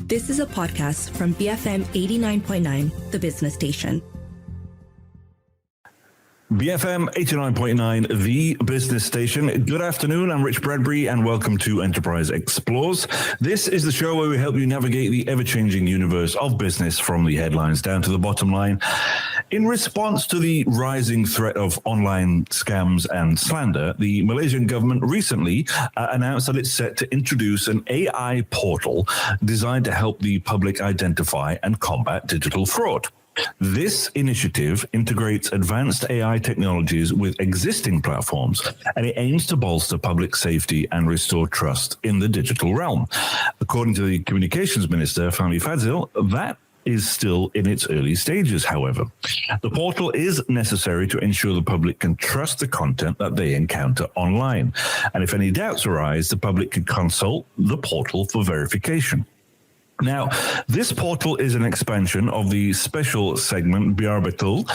This is a podcast from BFM 89.9, the business station. BFM 89.9, the business station. Good afternoon, I'm Rich Bradbury and welcome to Enterprise Explores. This is the show where we help you navigate the ever-changing universe of business from the headlines down to the bottom line. In response to the rising threat of online scams and slander, the Malaysian government recently announced that it's set to introduce an AI portal designed to help the public identify and combat digital fraud. This initiative integrates advanced AI technologies with existing platforms, and it aims to bolster public safety and restore trust in the digital realm. According to the Communications Minister, Fahmi Fadzil, that is still in its early stages, however. The portal is necessary to ensure the public can trust the content that they encounter online. And if any doubts arise, the public can consult the portal for verification. Now, this portal is an expansion of the special segment Biar Betul,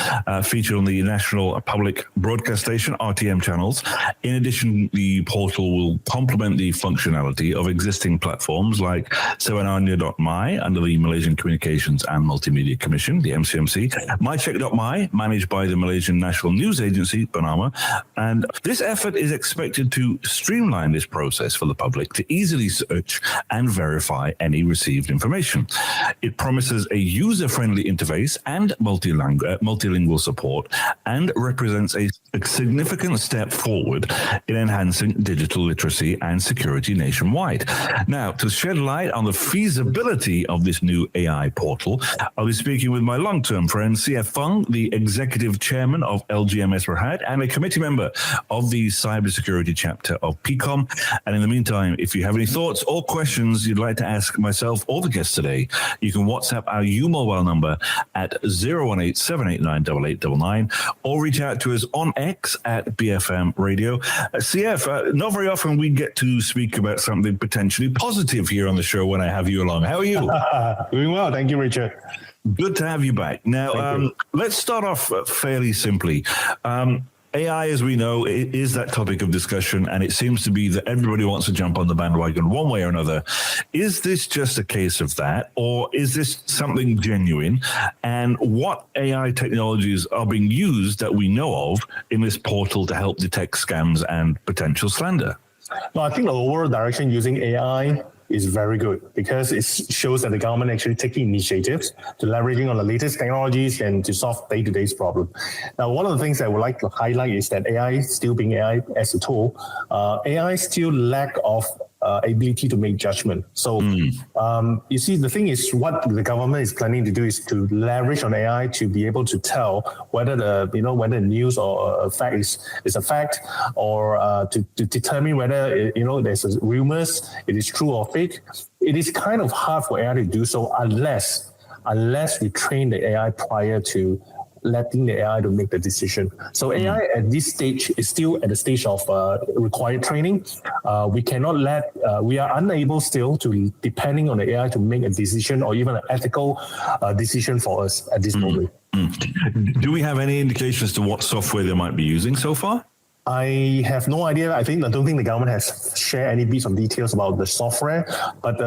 featured on the National Public Broadcast Station, RTM channels. In addition, the portal will complement the functionality of existing platforms like Sebenarnya.my under the Malaysian Communications and Multimedia Commission, the MCMC, MyCheck.my, managed by the Malaysian National News Agency, Bernama. And this effort is expected to streamline this process for the public to easily search and verify any received information. It promises a user-friendly interface and multilingual support, and represents a significant step forward in enhancing digital literacy and security nationwide. Now, to shed light on the feasibility of this new AI portal, I'll be speaking with my long-term friend, CF Fong, the Executive Chairman of LGMS Berhad and a committee member of the Cybersecurity chapter of PCOM. And in the meantime, if you have any thoughts or questions you'd like to ask myself or the guest today, you can WhatsApp our U-Mobile number at 018-789-8899 or reach out to us on X at BFM Radio. CF, not very often we get to speak about something potentially positive here on the show when I have you along. How are you? Doing well. Thank you, Richard. Good to have you back. Now, let's start off fairly simply. AI, as we know, is that topic of discussion, and it seems to be that everybody wants to jump on the bandwagon one way or another. Is this just a case of that, or is this something genuine? And what AI technologies are being used that we know of in this portal to help detect scams and potential slander? No, I think the overall direction using AI is very good because it shows that the government actually taking initiatives to leveraging on the latest technologies and to solve day-to-day problem. Now, one of the things I would like to highlight is that AI, still being AI as a tool, AI still lack of ability to make judgment. So you see, the thing is, what the government is planning to do is to leverage on AI to be able to tell whether whether news or a fact is a fact, or to determine whether there's rumors, it is true or fake. It is kind of hard for AI to do so unless we train the AI prior to letting the AI to make the decision. So AI at this stage is still at the stage of required training. We cannot we are unable still to, depending on the AI, to make a decision or even an ethical decision for us at this moment. Do we have any indications to what software they might be using so far? I have no idea. I don't think the government has shared any bits of details about the software, but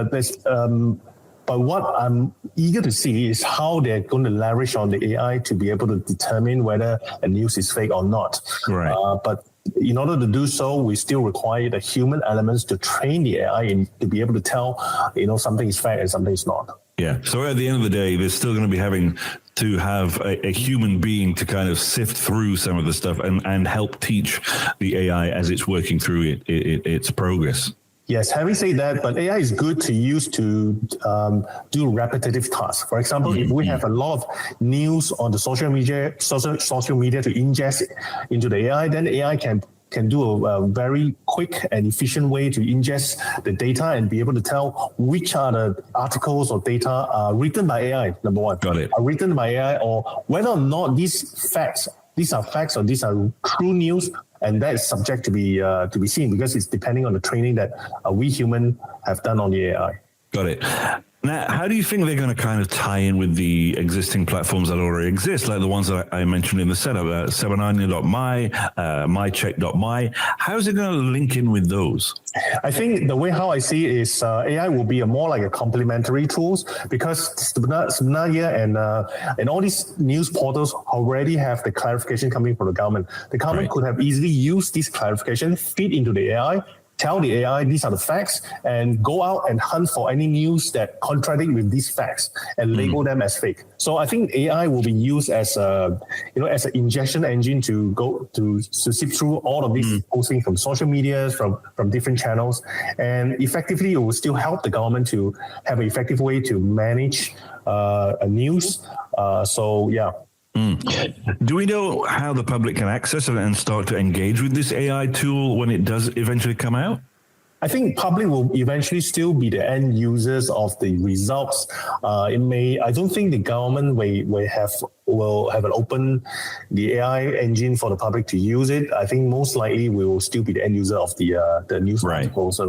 But what I'm eager to see is how they're going to leverage on the AI to be able to determine whether a news is fake or not. Right. But in order to do so, we still require the human elements to train the AI to be able to tell, something is fact and something is not. Yeah. So at the end of the day, they're still going to be having to have a human being to kind of sift through some of the stuff and help teach the AI as it's working through its progress. Yes, having said that, but AI is good to use to do repetitive tasks. For example, if we have a lot of news on the social media to ingest into the AI, then AI can do a very quick and efficient way to ingest the data and be able to tell which are the articles or data are written by AI, number one. Got it. Are written by AI, or whether or not these are facts or these are true news. And that is subject to be seen because it's depending on the training that we human have done on the AI. Got it. Now, how do you think they're going to kind of tie in with the existing platforms that already exist, like the ones that I mentioned in the setup, 790.my, mycheck.my? How is it going to link in with those? I think the way how I see it is AI will be more like a complementary tools, because sebenarnya and all these news portals already have the clarification coming from the government. The government could have easily used this clarification, feed into the AI, tell the AI these are the facts, and go out and hunt for any news that contradict with these facts and label them as fake. So I think AI will be used as as an ingestion engine to go to sift through all of these postings from social media, from different channels, and effectively it will still help the government to have an effective way to manage a news. Do we know how the public can access it and start to engage with this AI tool when it does eventually come out? I think public will eventually still be the end users of the results. I don't think the government will have an open the AI engine for the public to use it. I think most likely we will still be the end user of the news articles.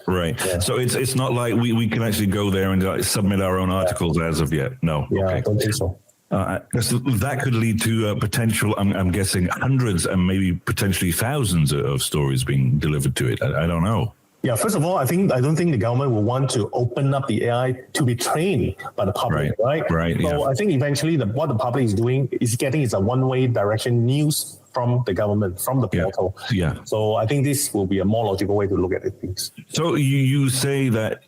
Right. Yeah. So it's not like we can actually go there and submit our own articles as of yet. No. Yeah, okay. I don't think so. That could lead to potential, I'm guessing, hundreds and maybe potentially thousands of stories being delivered to it. I don't know. Yeah, first of all, I don't think the government will want to open up the AI to be trained by the public, right? Right. So I think eventually what the public is doing is getting is a one-way direction news from the government, from the portal. Yeah. So I think this will be a more logical way to look at things. So you say that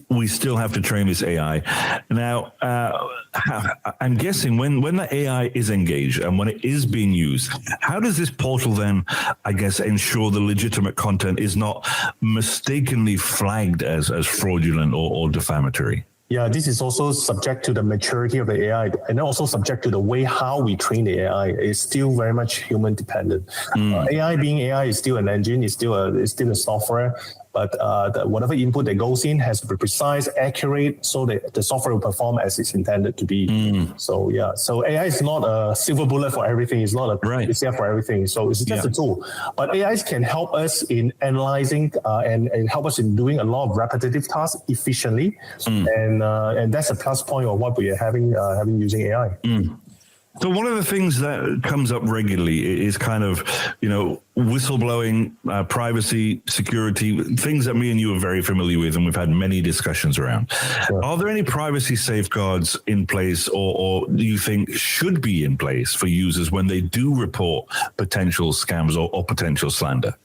we still have to train this AI. Now, I'm guessing when the AI is engaged and when it is being used, how does this portal then, I guess, ensure the legitimate content is not mistakenly flagged as fraudulent or defamatory? Yeah, this is also subject to the maturity of the AI, and also subject to the way how we train the AI. It's still very much human dependent. AI being AI is still an engine, it's still a software. But whatever input that goes in has to be precise, accurate, so that the software will perform as it's intended to be. So AI is not a silver bullet for everything. It's not a PCR for everything. So it's just a tool. But AIs can help us in analyzing and help us in doing a lot of repetitive tasks efficiently. And that's a plus point of what we are having using AI. So one of the things that comes up regularly is kind of, whistleblowing, privacy, security, things that me and you are very familiar with, and we've had many discussions around. Sure. Are there any privacy safeguards in place or do you think should be in place for users when they do report potential scams or potential slander?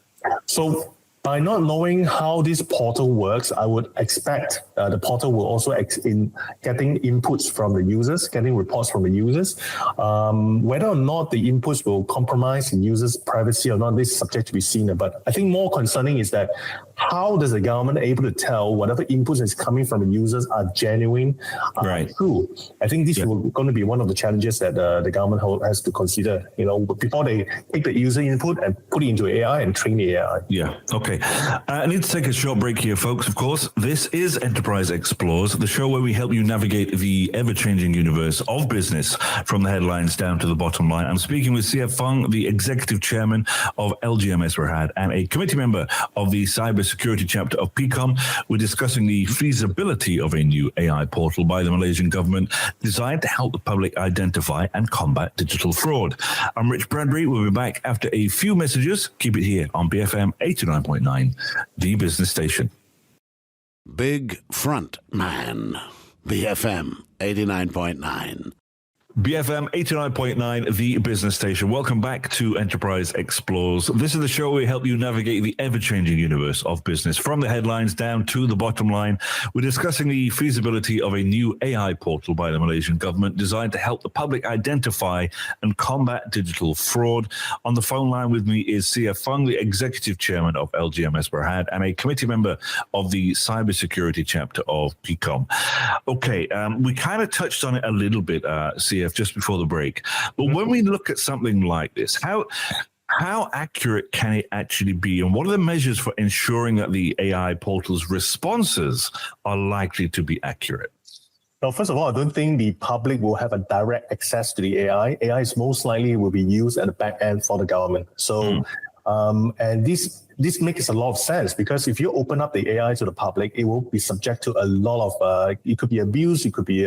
So by not knowing how this portal works, I would expect the portal will also in getting inputs from the users, getting reports from the users. Whether or not the inputs will compromise the users' privacy or not, this is subject to be seen. But I think more concerning is that how does the government able to tell whatever inputs is coming from the users are genuine, true? I think this is going to be one of the challenges that the government has to consider, before they take the user input and put it into AI and train the AI. Yeah, okay. I need to take a short break here, folks. Of course, this is Enterprise Explores, the show where we help you navigate the ever-changing universe of business from the headlines down to the bottom line. I'm speaking with CF Fong, the Executive Chairman of LGMS Berhad and a committee member of the Cybersecurity chapter of PCOM. We're discussing the feasibility of a new AI portal by the Malaysian government designed to help the public identify and combat digital fraud. I'm Rich Bradbury. We'll be back after a few messages. Keep it here on BFM 89.9, the business station. Big Front Man, BFM 89.9. BFM 89.9, the business station. Welcome back to Enterprise Explores. This is the show where we help you navigate the ever-changing universe of business from the headlines down to the bottom line. We're discussing the feasibility of a new AI portal by the Malaysian government designed to help the public identify and combat digital fraud. On the phone line with me is CF Fong, the Executive Chairman of LGMS Berhad and a committee member of the Cybersecurity chapter of PCOM. Okay, we kind of touched on it a little bit, CF, just before the break. But when we look at something like this, how accurate can it actually be? And what are the measures for ensuring that the AI portal's responses are likely to be accurate? Now, first of all, I don't think the public will have a direct access to the AI. AI is most likely will be used at the back end for the government. So And this makes a lot of sense, because if you open up the AI to the public, it will be subject to a lot of, it could be abuse, it could be,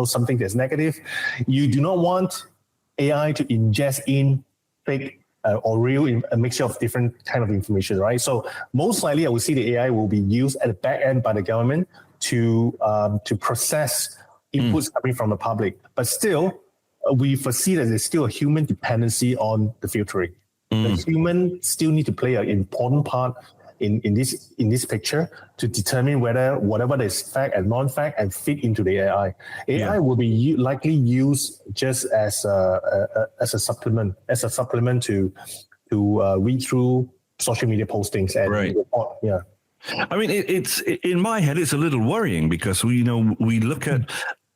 something that's negative. You do not want AI to ingest in fake or real, a mixture of different kind of information, right? So most likely, I would see the AI will be used at the back end by the government to process inputs coming from the public. But still, we foresee that there's still a human dependency on the filtering. The human still need to play an important part in this picture to determine whether whatever is fact and non-fact and fit into the AI. AI will be likely used just as a supplement to read through social media postings and report. Yeah. I mean, it's in my head, it's a little worrying, because we look at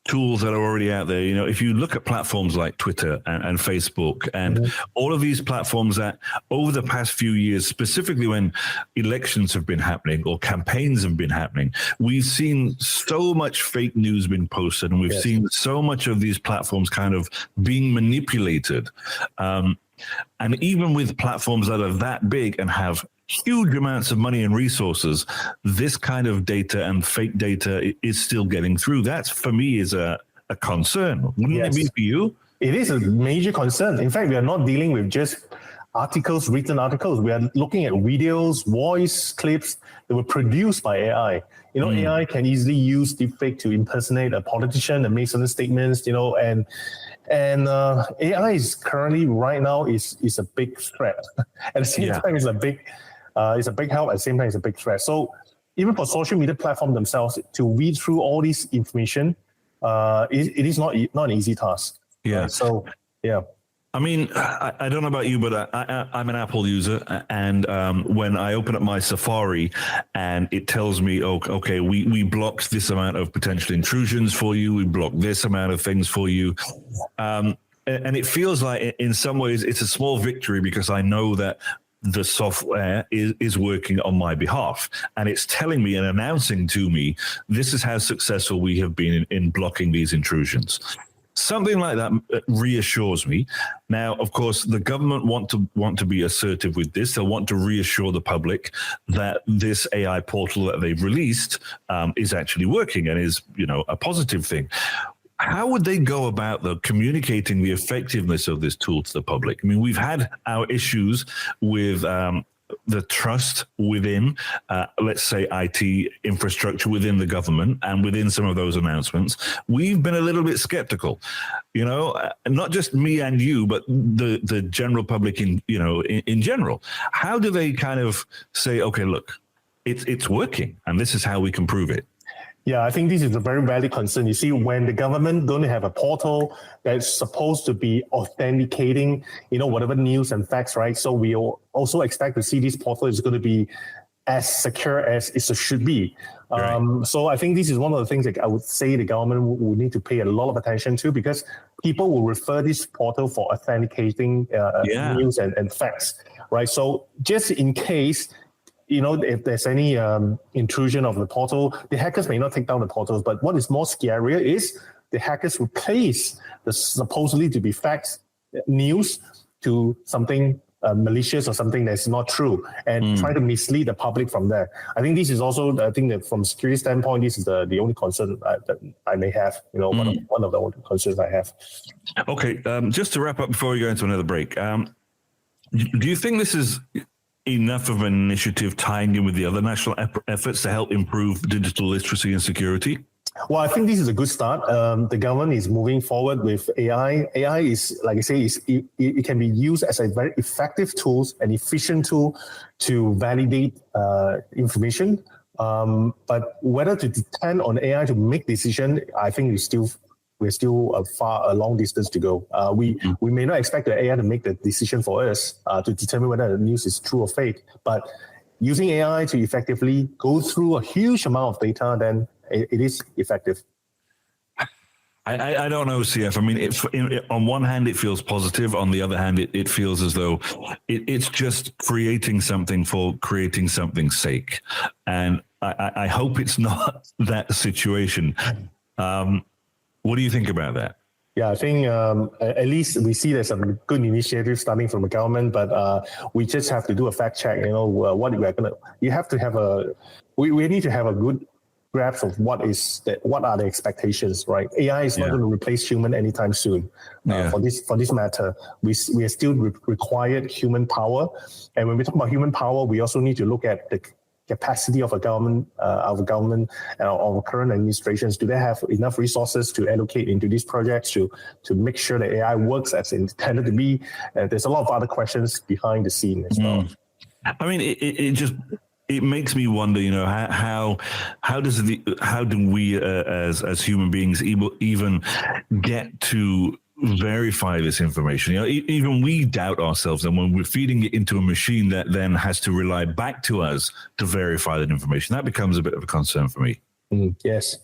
tools that are already out there. If you look at platforms like Twitter and Facebook and all of these platforms that over the past few years, specifically when elections have been happening or campaigns have been happening, we've seen so much fake news being posted, and we've seen so much of these platforms kind of being manipulated. And even with platforms that are that big and have huge amounts of money and resources, this kind of data and fake data is still getting through. That's, for me, is a concern. Wouldn't it be for you? It is a major concern. In fact, we are not dealing with just written articles. We are looking at videos, voice clips that were produced by AI. AI can easily use deepfake to impersonate a politician and make certain statements, and AI is currently right now is a big threat. At the same time, it's a big help. At the same time, it's a big threat. So even for social media platforms themselves to read through all this information, it is not an easy task. Yeah. So yeah. I mean, I don't know about you, but I'm an Apple user, and when I open up my Safari and it tells me, okay, we blocked this amount of potential intrusions for you, we blocked this amount of things for you, and it feels like in some ways it's a small victory, because I know that the software is working on my behalf, and it's telling me and announcing to me, this is how successful we have been in blocking these intrusions. Something like that reassures me. Now, of course, the government want to be assertive with this. They'll want to reassure the public that this AI portal that they've released is actually working and is, a positive thing. How would they go about communicating the effectiveness of this tool to the public? I mean, we've had our issues with the trust within, let's say, IT infrastructure within the government and within some of those announcements. We've been a little bit skeptical, not just me and you, but the general public in general. How do they kind of say, okay, look, it's working, and this is how we can prove it? Yeah, I think this is a very valid concern. You see, when the government going to have a portal that's supposed to be authenticating, whatever news and facts, right? So we also expect to see this portal is going to be as secure as it should be. Right. So I think this is one of the things that I would say the government will need to pay a lot of attention to, because people will refer this portal for authenticating news and facts, right? So just in case, if there's any intrusion of the portal, the hackers may not take down the portals. But what is more scarier is the hackers replace the supposedly to be fact news to something malicious or something that's not true, and try to mislead the public from there. I think this is also, I think that from security standpoint, this is the only concern that I may have, one of the only concerns I have. Okay, just to wrap up before we go into another break, do you think this is enough of an initiative tying in with the other national efforts to help improve digital literacy and security? Well, I think this is a good start. The government is moving forward with AI. AI is, like I say, it can be used as a very effective tool, an efficient tool to validate information. But whether to depend on AI to make decision, I think we're still a long distance to go. We may not expect the AI to make the decision for us to determine whether the news is true or fake. But using AI to effectively go through a huge amount of data, then it is effective. I don't know, CF. I mean, on one hand, it feels positive. On the other hand, it feels as though it's just creating something for creating something's sake. And I hope it's not that situation. What do you think about that? Yeah, I think at least we see there's some good initiatives starting from the government, but we just have to do a fact check. What we're gonna. You have to have we need to have a good grasp of what are the expectations, right? AI is not going to replace human anytime soon. For this matter, we are still required human power, and when we talk about human power, we also need to look at the capacity of a government, our government, and our current administrations. Do they have enough resources to allocate into these projects to make sure that AI works as intended to be? There's a lot of other questions behind the scene as well. I mean, it makes me wonder, how do we as human beings even get to verify this information? Even we doubt ourselves, and when we're feeding it into a machine that then has to rely back to us to verify that information, that becomes a bit of a concern for me. Yes.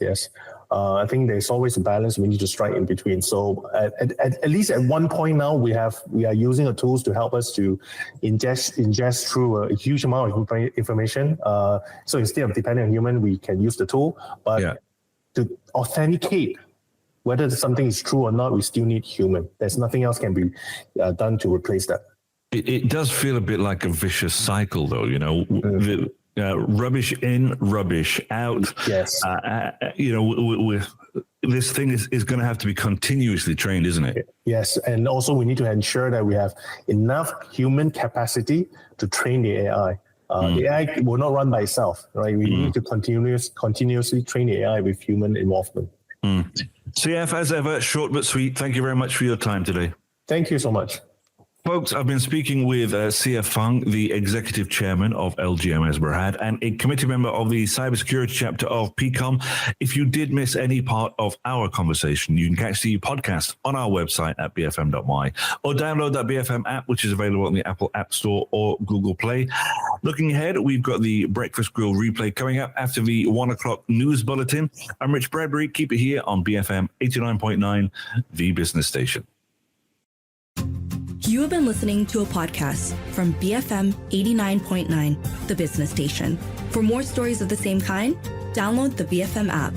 I think there's always a balance we need to strike in between. So at least at one point now, we are using tools to help us to ingest through a huge amount of information. So instead of depending on human, we can use the tool. But to authenticate whether something is true or not, we still need human. There's nothing else can be done to replace that. It does feel a bit like a vicious cycle, though. Rubbish in, rubbish out. Yes. This thing is going to have to be continuously trained, isn't it? Yes, and also we need to ensure that we have enough human capacity to train the AI. The AI will not run by itself, right? We need to continuously train the AI with human involvement. CF, as ever, short but sweet. Thank you very much for your time today. Thank you so much. Folks, I've been speaking with CF Fong, the Executive Chairman of LGMS Berhad and a committee member of the Cybersecurity chapter of PCOM. If you did miss any part of our conversation, you can catch the podcast on our website at bfm.my or download that BFM app, which is available on the Apple App Store or Google Play. Looking ahead, we've got the Breakfast Grill replay coming up after the 1 o'clock news bulletin. I'm Rich Bradbury. Keep it here on BFM 89.9, the business station. You have been listening to a podcast from BFM 89.9, the business station. For more stories of the same kind, download the BFM app.